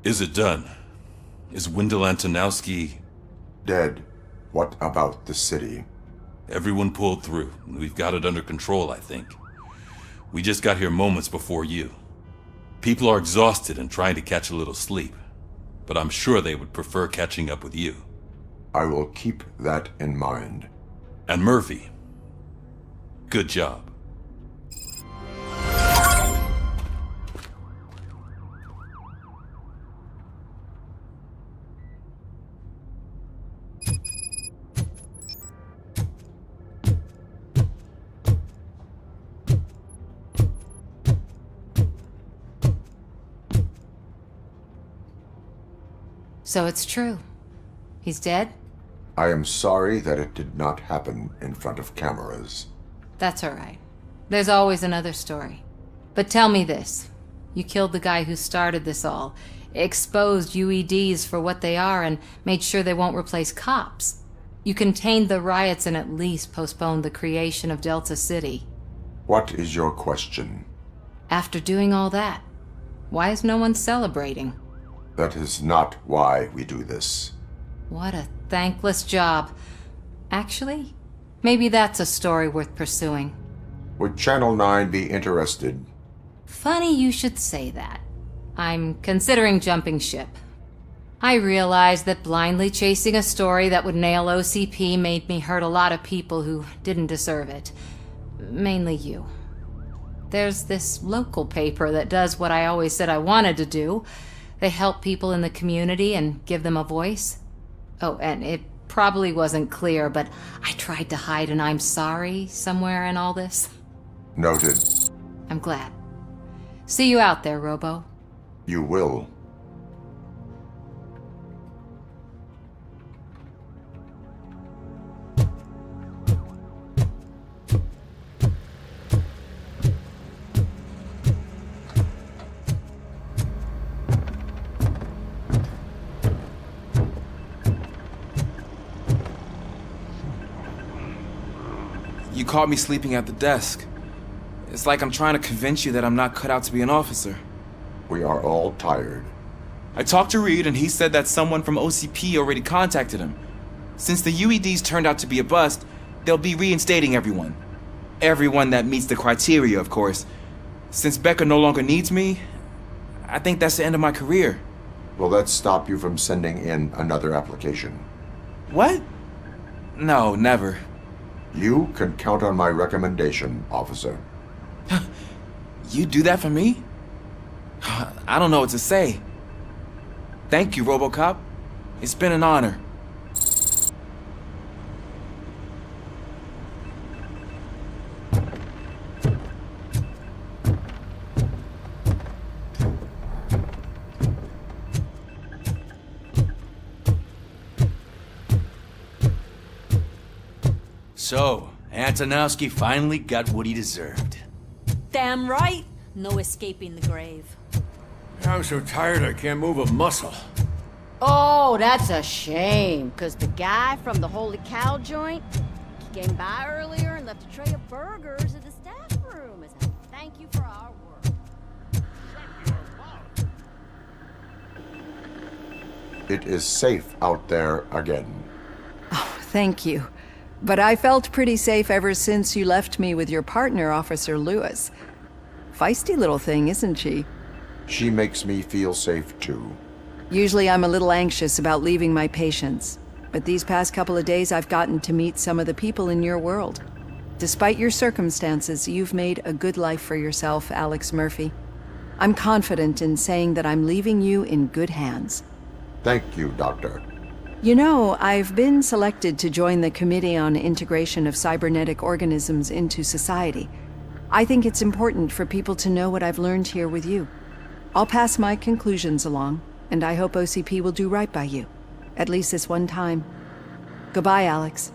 Is it done? Is Wendell Antonowski... Dead. What about the city? Everyone pulled through. We've got it under control, I think. We just got here moments before you. People are exhausted and trying to catch a little sleep. But I'm sure they would prefer catching up with you. I will keep that in mind. And Murphy, good job. So it's true. He's dead? I am sorry that it did not happen in front of cameras. That's all right. There's always another story. But tell me this. You killed the guy who started this all, exposed UEDs for what they are, and made sure they won't replace cops. You contained the riots and at least postponed the creation of Delta City. What is your question? After doing all that, why is no one celebrating? That is not why we do this. What a thankless job. Actually, maybe that's a story worth pursuing. Would Channel 9 be interested? Funny you should say that. I'm considering jumping ship. I realize that blindly chasing a story that would nail OCP made me hurt a lot of people who didn't deserve it. Mainly you. There's this local paper that does what I always said I wanted to do. They help people in the community and give them a voice. Oh, and it probably wasn't clear, but I tried to hide an I'm sorry somewhere in all this. Noted. I'm glad. See you out there, Robo. You will. You caught me sleeping at the desk. It's like I'm trying to convince you that I'm not cut out to be an officer. We are all tired. I talked to Reed and he said that someone from OCP already contacted him. Since the UEDs turned out to be a bust, they'll be reinstating everyone. Everyone that meets the criteria, of course. Since Becca no longer needs me, I think that's the end of my career. Will that stop you from sending in another application? What? No, never. You can count on my recommendation, officer. You do that for me? I don't know what to say. Thank you, RoboCop. It's been an honor. So, Antonowski finally got what he deserved. Damn right. No escaping the grave. I'm so tired I can't move a muscle. Oh, that's a shame. Because the guy from the Holy Cow joint, he came by earlier and left a tray of burgers in the staff room as a thank you for our work. It is safe out there again. Oh, thank you. But I felt pretty safe ever since you left me with your partner, Officer Lewis. Feisty little thing, isn't she? She makes me feel safe too. Usually I'm a little anxious about leaving my patients, but these past couple of days I've gotten to meet some of the people in your world. Despite your circumstances, you've made a good life for yourself, Alex Murphy. I'm confident in saying that I'm leaving you in good hands. Thank you, Doctor. You know, I've been selected to join the Committee on Integration of Cybernetic Organisms into Society. I think it's important for people to know what I've learned here with you. I'll pass my conclusions along, and I hope OCP will do right by you. At least this one time. Goodbye, Alex.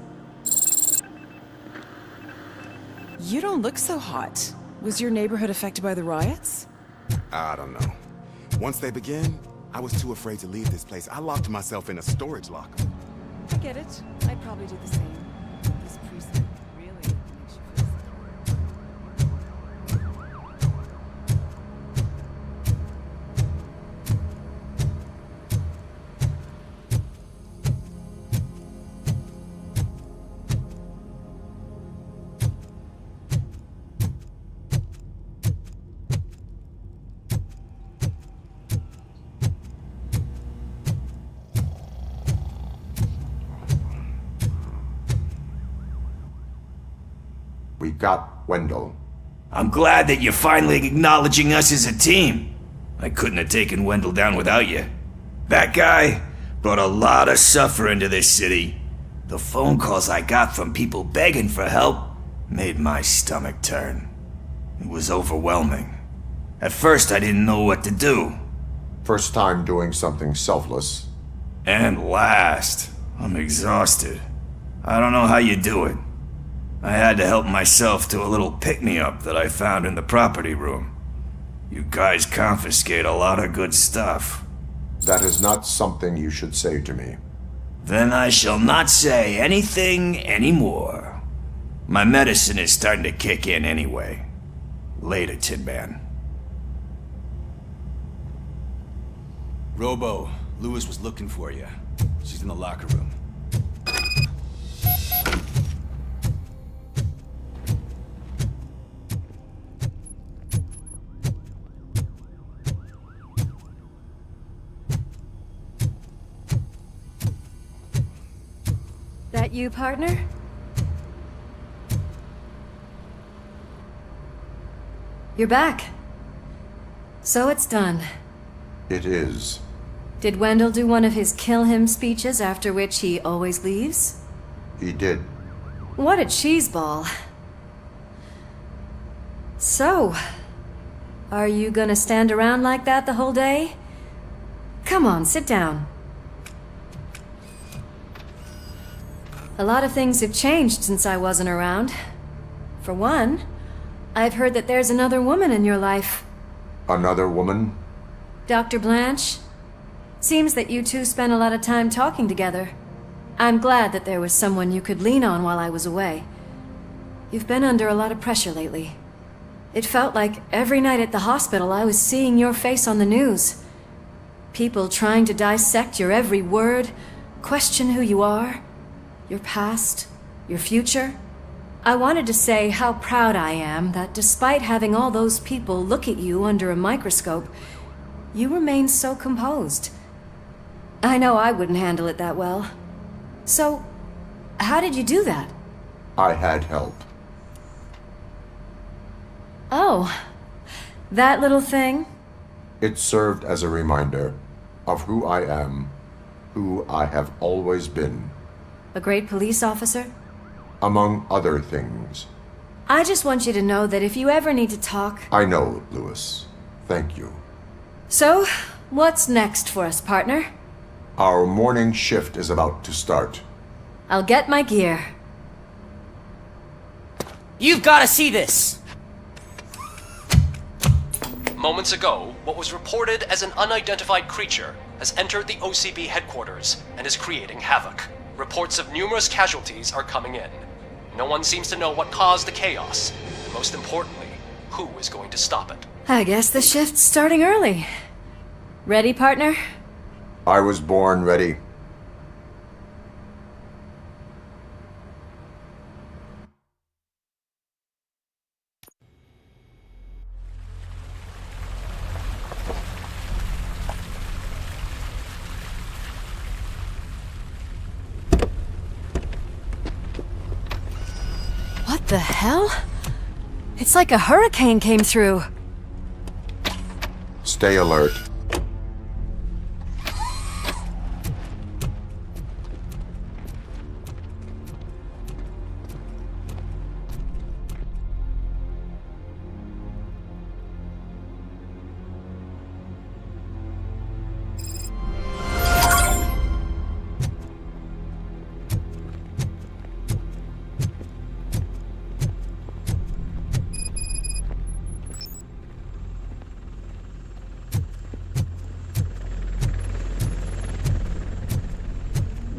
You don't look so hot. Was your neighborhood affected by the riots? I don't know. Once they begin, I was too afraid to leave this place. I locked myself in a storage locker. I get it. I'd probably do the same. This precinct really makes you feel We got Wendell. I'm glad that you're finally acknowledging us as a team. I couldn't have taken Wendell down without you. That guy brought a lot of suffering to this city. The phone calls I got from people begging for help made my stomach turn. It was overwhelming. At first, I didn't know what to do. First time doing something selfless. And last, I'm exhausted. I don't know how you do it. I had to help myself to a little pick-me-up that I found in the property room. You guys confiscate a lot of good stuff. That is not something you should say to me. Then I shall not say anything anymore. My medicine is starting to kick in anyway. Later, Tin Man. Robo, Lewis was looking for you. She's in the locker room. That you, partner? You're back. So it's done. It is. Did Wendell do one of his kill him speeches after which he always leaves? He did. What a cheeseball. So, are you gonna stand around like that the whole day? Come on, sit down. A lot of things have changed since I wasn't around. For one, I've heard that there's another woman in your life. Another woman? Dr. Blanche? Seems that you two spent a lot of time talking together. I'm glad that there was someone you could lean on while I was away. You've been under a lot of pressure lately. It felt like every night at the hospital I was seeing your face on the news. People trying to dissect your every word, question who you are, your past, your future. I wanted to say how proud I am that despite having all those people look at you under a microscope, you remain so composed. I know I wouldn't handle it that well. So, how did you do that? I had help. Oh, that little thing? It served as a reminder of who I am, who I have always been. A great police officer? Among other things. I just want you to know that if you ever need to talk... I know, Lewis. Thank you. So, what's next for us, partner? Our morning shift is about to start. I'll get my gear. You've got to see this! Moments ago, what was reported as an unidentified creature has entered the OCB headquarters and is creating havoc. Reports of numerous casualties are coming in. No one seems to know what caused the chaos, and most importantly, who is going to stop it. I guess the shift's starting early. Ready, partner? I was born ready. What the hell? It's like a hurricane came through. Stay alert.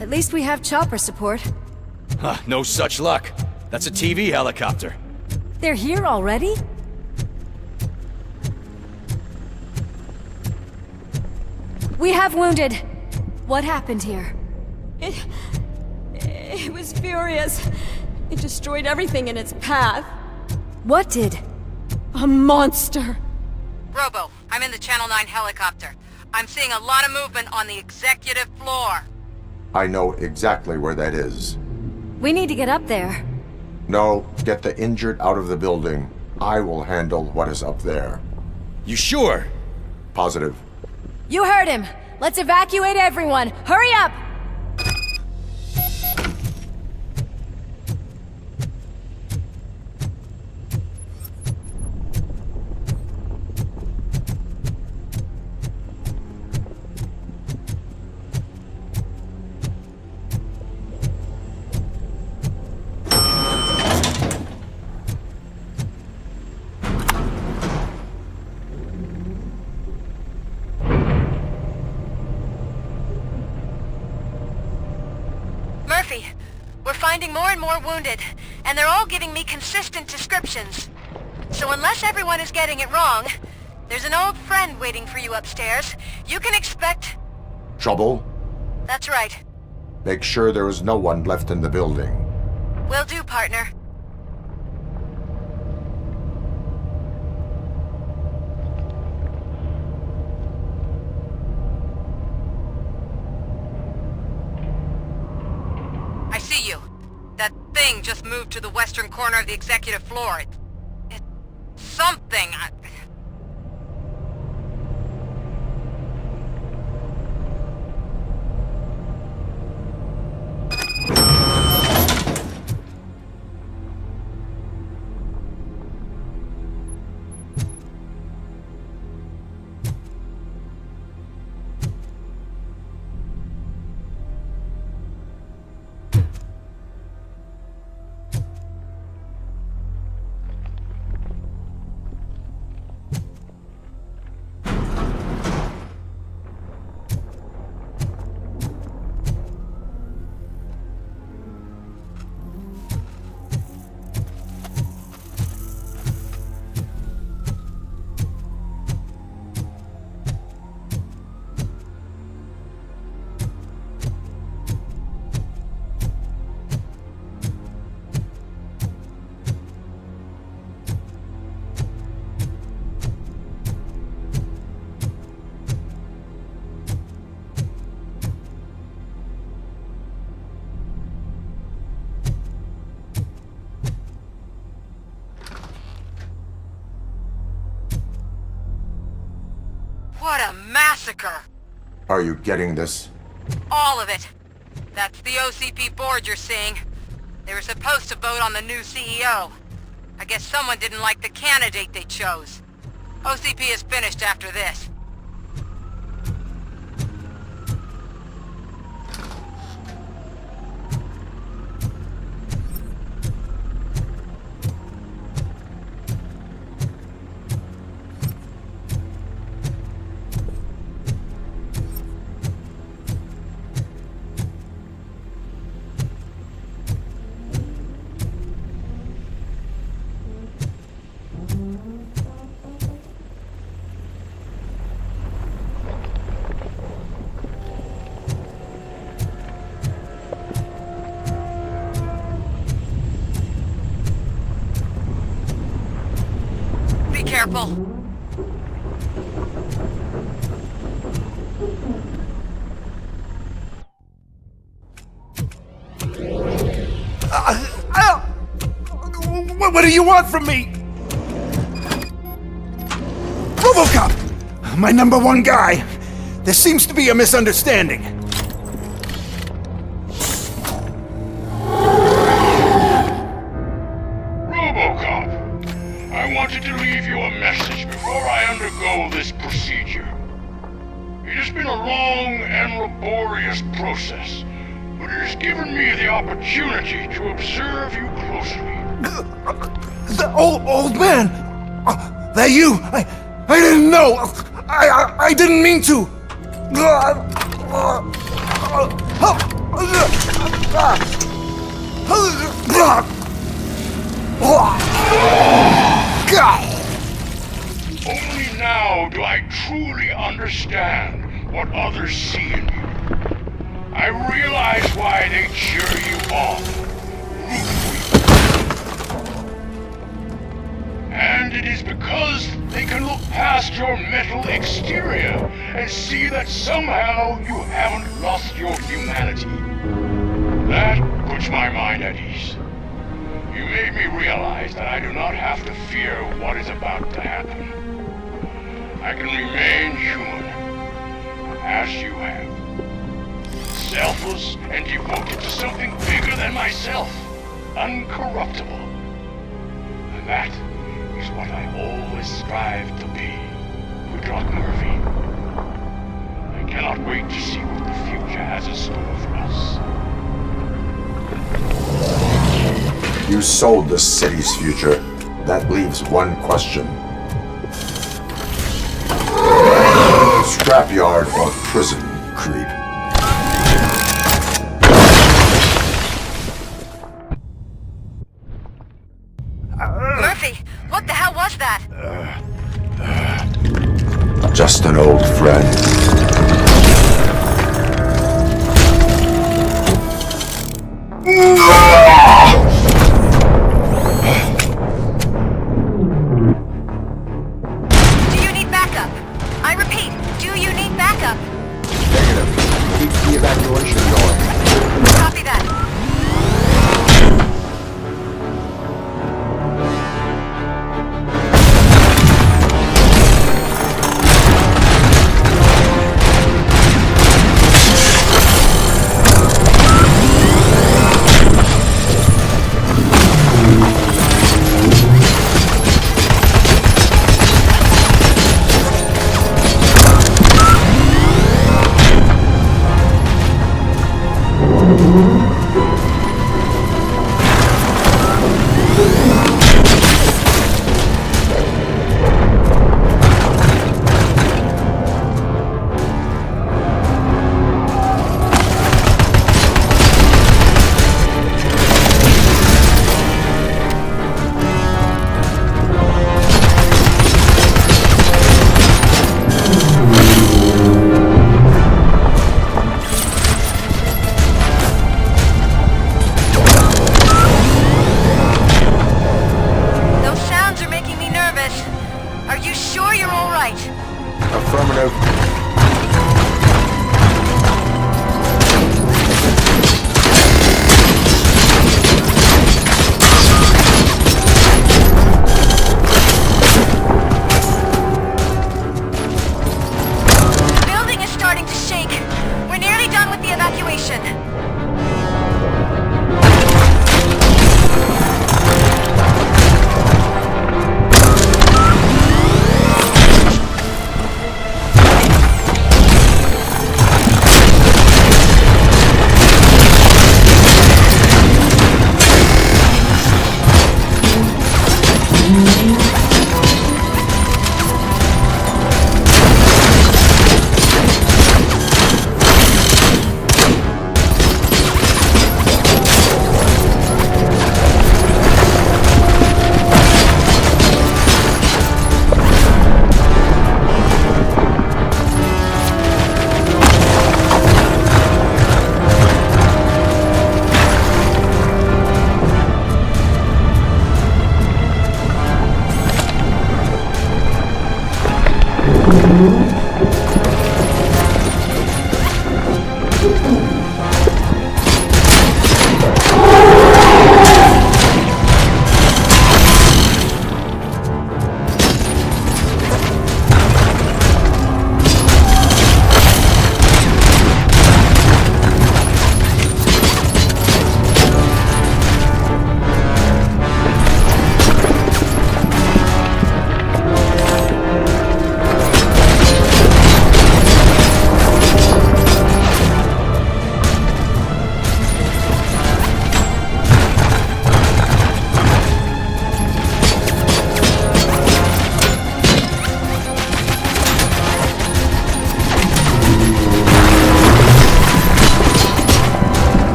At least we have chopper support. Huh, no such luck. That's a TV helicopter. They're here already? We have wounded. What happened here? It was furious. It destroyed everything in its path. What did? A monster. Robo, I'm in the Channel 9 helicopter. I'm seeing a lot of movement on the executive floor. I know exactly where that is. We need to get up there. No, get the injured out of the building. I will handle what is up there. You sure? Positive. You heard him! Let's evacuate everyone! Hurry up! We're finding more and more wounded, and they're all giving me consistent descriptions. So unless everyone is getting it wrong, there's an old friend waiting for you upstairs. You can expect... Trouble? That's right. Make sure there is no one left in the building. Will do, partner. I see you. That thing just moved to the western corner of the executive floor. It's something. What a massacre! Are you getting this? All of it. That's the OCP board you're seeing. They were supposed to vote on the new CEO. I guess someone didn't like the candidate they chose. OCP is finished after this. Careful. What do you want from me? RoboCop! My #1 guy. There seems to be a misunderstanding. RoboCop! I wanted to leave you a message before I undergo this procedure. It has been a long and laborious process, but it has given me the opportunity to observe you closely. The old man! That you? I didn't know! I didn't mean to! Only now do I truly understand what others see in you. I realize why they cheer you on, root for you. And it is because they can look past your metal exterior and see that somehow you haven't lost your humanity. That puts my mind at ease. You made me realize that I do not have to fear what is about to happen. I can remain human, as you have. Selfless and devoted to something bigger than myself. Uncorruptible. And that is what I always strive to be, Woodrock Murphy. I cannot wait to see what the future has in store for us. You sold the city's future. That leaves one question. Scrapyard or prison, creep? Murphy, what the hell was that? Just an old friend. Do you need backup? I repeat, do you need backup? Negative. Keep the evacuation going. Copy that.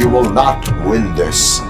You will not win this.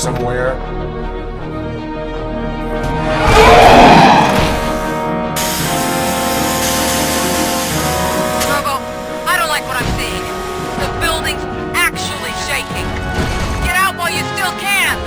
somewhere? Robo, I don't like what I'm seeing. The building's actually shaking. Get out while you still can!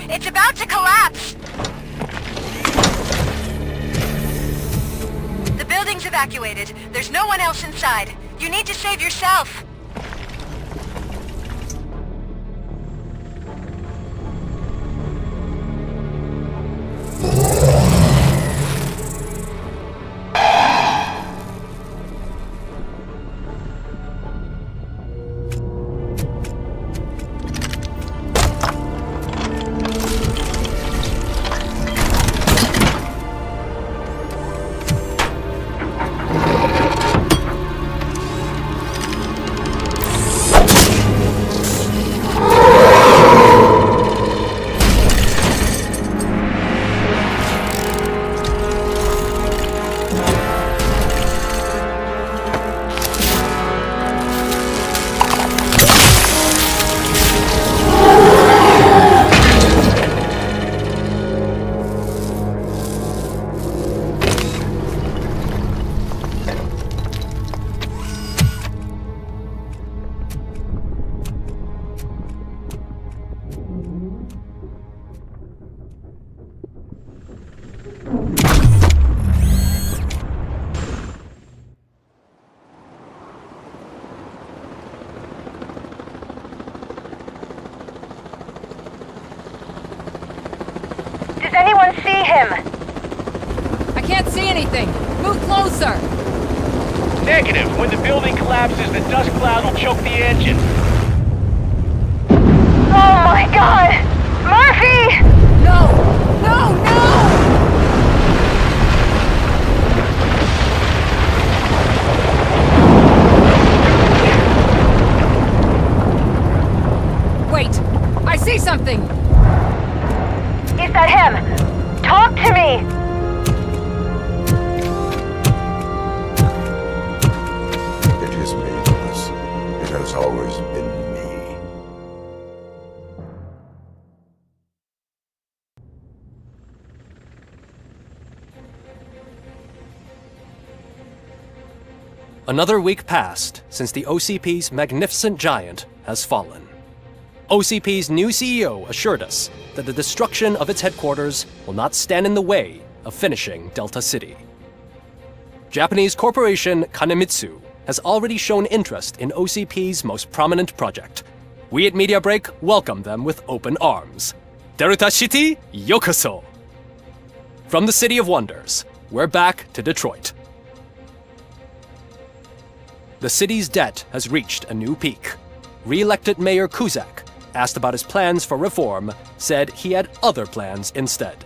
It's about to collapse! The building's evacuated. There's no one else inside. You need to save yourself. Does anyone see him? I can't see anything. Move closer. Negative. When the building collapses, the dust cloud will choke the engine. Oh my god! Murphy! No! No, no! Wait! I see something! has always been me. Another week passed since the OCP's magnificent giant has fallen. OCP's new CEO assured us that the destruction of its headquarters will not stand in the way of finishing Delta City. Japanese corporation Kanemitsu has already shown interest in OCP's most prominent project. We at Media Break welcome them with open arms. Delta City, yokoso! From the City of Wonders, we're back to Detroit. The city's debt has reached a new peak. Re-elected Mayor Cusack, asked about his plans for reform, said he had other plans instead.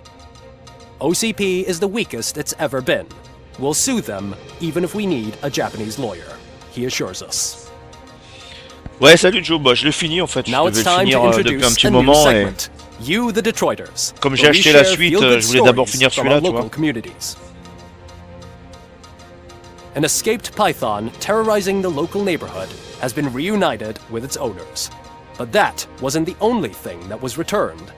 OCP is the weakest it's ever been. We'll sue them, even if we need a Japanese lawyer, he assures us. Ouais, salut Joe, bah, je l'ai fini en fait, je devais le finir depuis un petit moment et... You, the Detroiters, comme j'ai acheté la suite, je voulais d'abord finir celui-là, tu vois. An escaped python terrorizing the local neighborhood has been reunited with its owners. But that wasn't the only thing that was returned.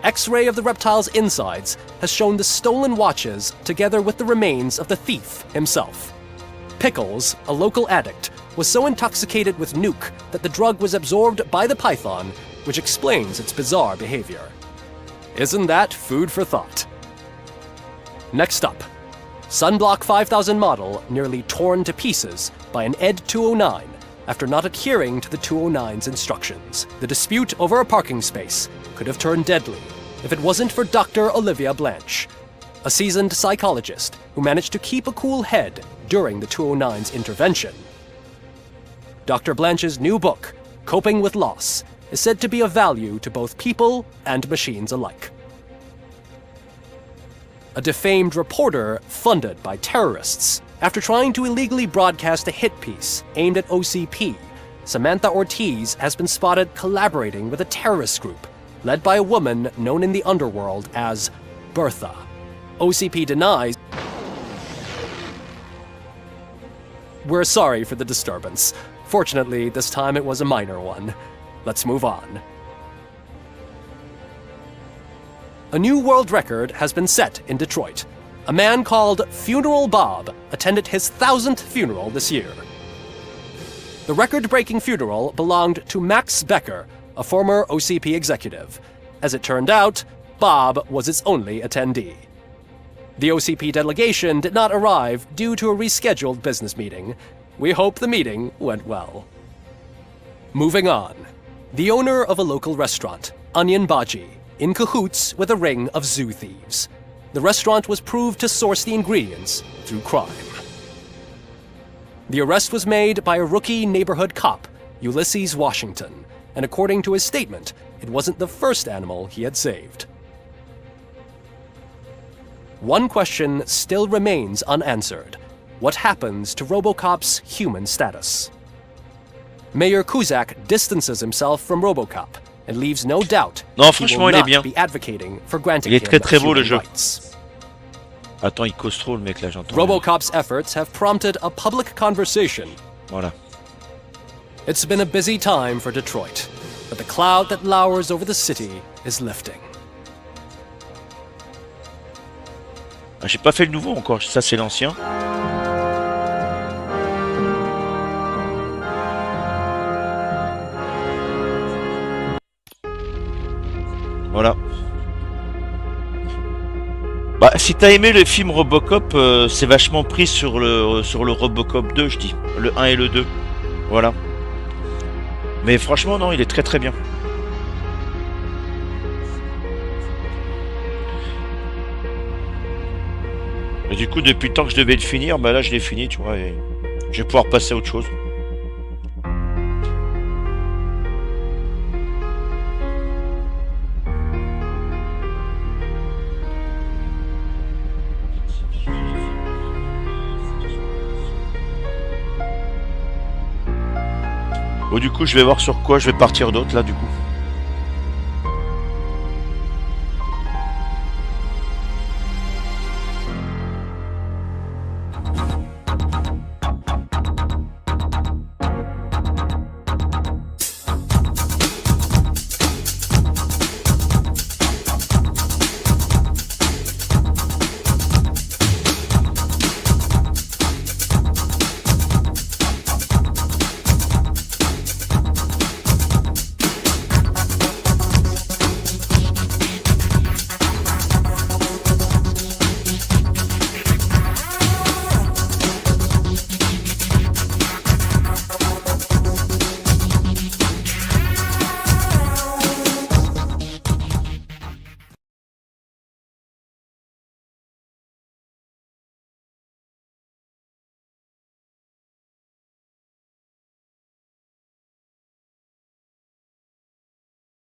X-ray of the reptile's insides has shown the stolen watches together with the remains of the thief himself. Pickles, a local addict, was so intoxicated with nuke that the drug was absorbed by the python, which explains its bizarre behavior. Isn't that food for thought? Next up, Sunblock 5000 model nearly torn to pieces by an ED 209 after not adhering to the 209's instructions. The dispute over a parking space could have turned deadly if it wasn't for Dr. Olivia Blanche, a seasoned psychologist who managed to keep a cool head during the 209's intervention. Dr. Blanche's new book, Coping with Loss, is said to be of value to both people and machines alike. A defamed reporter funded by terrorists. After trying to illegally broadcast a hit piece aimed at OCP, Samantha Ortiz has been spotted collaborating with a terrorist group led by a woman known in the underworld as Bertha. OCP denies. We're sorry for the disturbance. Fortunately, this time it was a minor one. Let's move on. A new world record has been set in Detroit. A man called Funeral Bob attended his 1000th funeral this year. The record-breaking funeral belonged to Max Becker, a former OCP executive. As it turned out, Bob was its only attendee. The OCP delegation did not arrive due to a rescheduled business meeting. We hope the meeting went well. Moving on. The owner of a local restaurant, Onion Baji, in cahoots with a ring of zoo thieves. The restaurant was proved to source the ingredients through crime. The arrest was made by a rookie neighborhood cop, Ulysses Washington, and according to his statement, it wasn't the first animal he had saved. One question still remains unanswered. What happens to RoboCop's human status? Mayor Cusack distances himself from RoboCop and leaves no doubt non, franchement, il est bien. Be advocating for granting il est très beau le jeu. Rights. Attends, il cause trop le mec là, j'entends. RoboCop's efforts have prompted a public conversation. Voilà. It's been a busy time for Detroit, but the cloud that lowers over the city is lifting. Ah, j'ai pas fait le nouveau encore, ça c'est l'ancien. Voilà. Bah, si t'as aimé le film RoboCop, c'est vachement pris sur le RoboCop 2, je dis. Le 1 et le 2. Voilà. Mais franchement, non, il est très très bien. Et du coup, depuis le temps que je devais le finir, bah là je l'ai fini, tu vois, et je vais pouvoir passer à autre chose. Bon, du coup, je vais voir sur quoi je vais partir d'autre là, du coup.